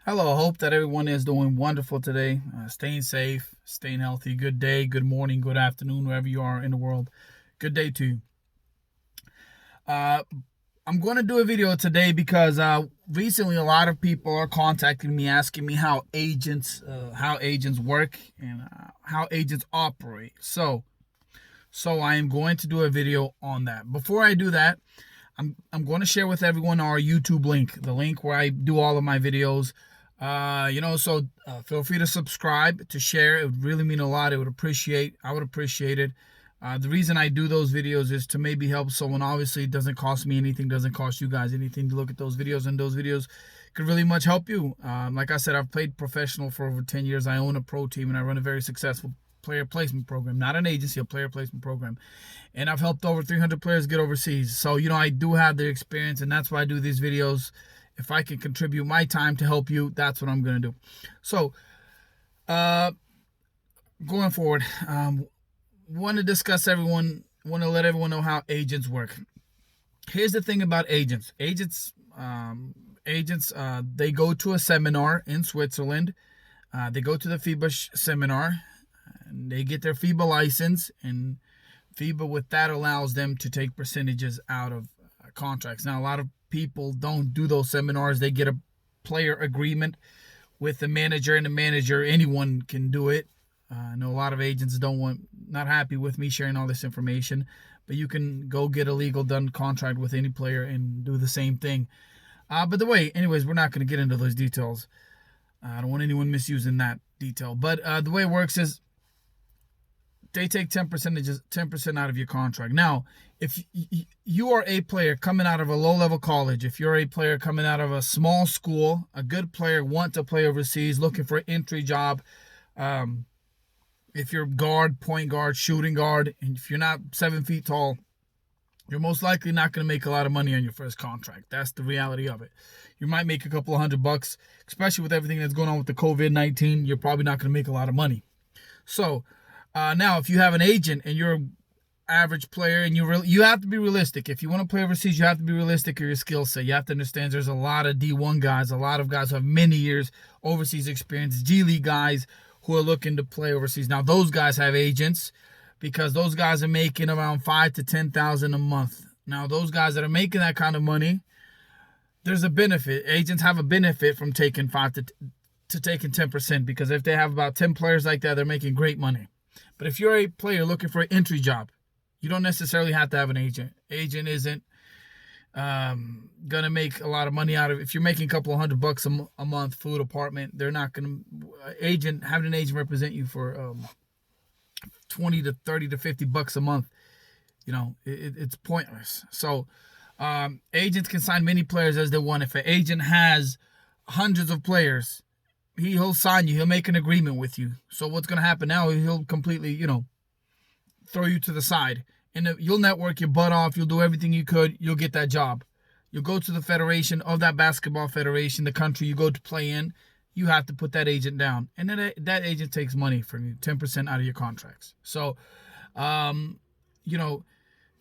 Hello, hope that everyone is doing wonderful today, staying safe, staying healthy. Good day, good morning, good afternoon, wherever you are in the world. Good day to you. Uh, I'm going to do a video today because recently a lot of people are contacting me asking me how agents work and how agents operate. So I am going to do a video on that. Before I do that, I'm going to share with everyone our YouTube link, the link where I do all of my videos. Feel free to subscribe, to share. It would really mean a lot. I would appreciate it. The reason I do those videos is to maybe help someone. Obviously, it doesn't cost me anything, doesn't cost you guys anything to look at those videos, and those videos could really much help you. Like I said, I've played professional for over 10 years. I own a pro team, and I run a very successful player placement program, not an agency, a player placement program. And I've helped over 300 players get overseas. So, I do have the experience, and that's why I do these videos. If I can contribute my time to help you, that's what I'm going to do. So, going forward, want to let everyone know how agents work. Here's the thing about agents. Agents, they go to a seminar in Switzerland. They go to the FIBA seminar, and they get their FIBA license, and FIBA with that allows them to take percentages out of contracts. Now, a lot of people don't do those seminars. They get a player agreement with the manager, and the manager, anyone can do it. I know a lot of agents not happy with me sharing all this information, but you can go get a legal done contract with any player and do the same thing. Anyways, we're not going to get into those details. I don't want anyone misusing that detail. But the way it works is they take 10% out of your contract. Now, if you are a player coming out of a low-level college, if you're a player coming out of a small school, a good player, want to play overseas, looking for an entry job, if you're guard, point guard, shooting guard, and if you're not 7 feet tall, you're most likely not going to make a lot of money on your first contract. That's the reality of it. You might make a couple of $100, especially with everything that's going on with the COVID-19. You're probably not going to make a lot of money. So, now, if you have an agent and you're an average player, and you have to be realistic. If you want to play overseas, you have to be realistic of your skill set. You have to understand there's a lot of D1 guys, a lot of guys who have many years overseas experience, G League guys who are looking to play overseas. Now, those guys have agents because those guys are making around $5,000 to $10,000 a month. Now, those guys that are making that kind of money, there's a benefit. Agents have a benefit from taking 10%, because if they have about 10 players like that, they're making great money. But if you're a player looking for an entry job, you don't necessarily have to have an agent. Agent isn't gonna make a lot of money out of it. If you're making a couple of $100 a month, food, apartment, they're not gonna having an agent represent you for 20 to 30 to $50 a month. It's pointless. So agents can sign many players as they want. If an agent has hundreds of players, he'll sign you. He'll make an agreement with you. So what's going to happen now, he'll completely, throw you to the side. And you'll network your butt off. You'll do everything you could. You'll get that job. You'll go to the federation of that basketball federation, the country you go to play in. You have to put that agent down. And then that agent takes money from you, 10% out of your contracts. So, they're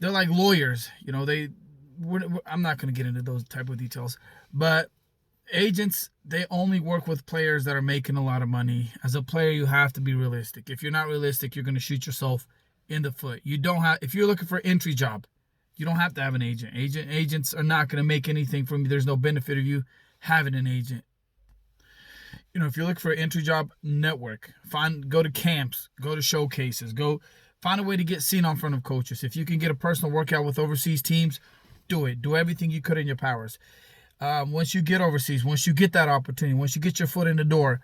like lawyers. I'm not going to get into those type of details. But agents, they only work with players that are making a lot of money. As a player, you have to be realistic. If you're not realistic, you're going to shoot yourself in the foot. If you're looking for an entry job, you don't have to have an agent. Agents are not going to make anything from you. There's no benefit of you having an agent. If you're looking for an entry job, network. Go to camps, go to showcases, find a way to get seen in front of coaches. If you can get a personal workout with overseas teams, do it. Do everything you could in your powers. Once you get overseas, once you get that opportunity, once you get your foot in the door,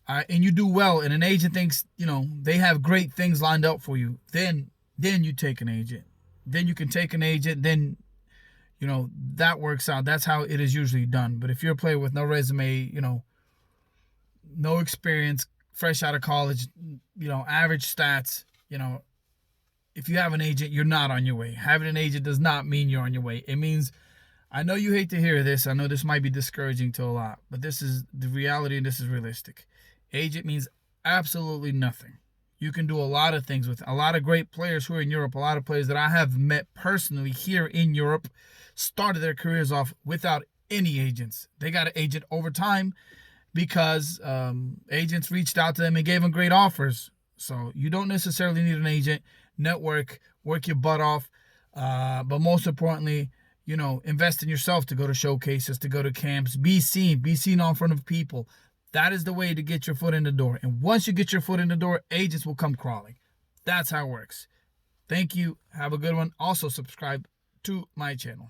and you do well, and an agent thinks, they have great things lined up for you, then you take an agent. Then you can take an agent, then, that works out. That's how it is usually done. But if you're a player with no resume, no experience, fresh out of college, average stats, if you have an agent, you're not on your way. Having an agent does not mean you're on your way. It means, I know you hate to hear this. I know this might be discouraging to a lot, but this is the reality, and this is realistic. Agent means absolutely nothing. You can do a lot of things with a lot of great players who are in Europe. A lot of players that I have met personally here in Europe started their careers off without any agents. They got an agent over time, because agents reached out to them and gave them great offers. So you don't necessarily need an agent. Network, work your butt off. But most importantly, invest in yourself to go to showcases, to go to camps, be seen in front of people. That is the way to get your foot in the door. And once you get your foot in the door, agents will come crawling. That's how it works. Thank you. Have a good one. Also, subscribe to my channel.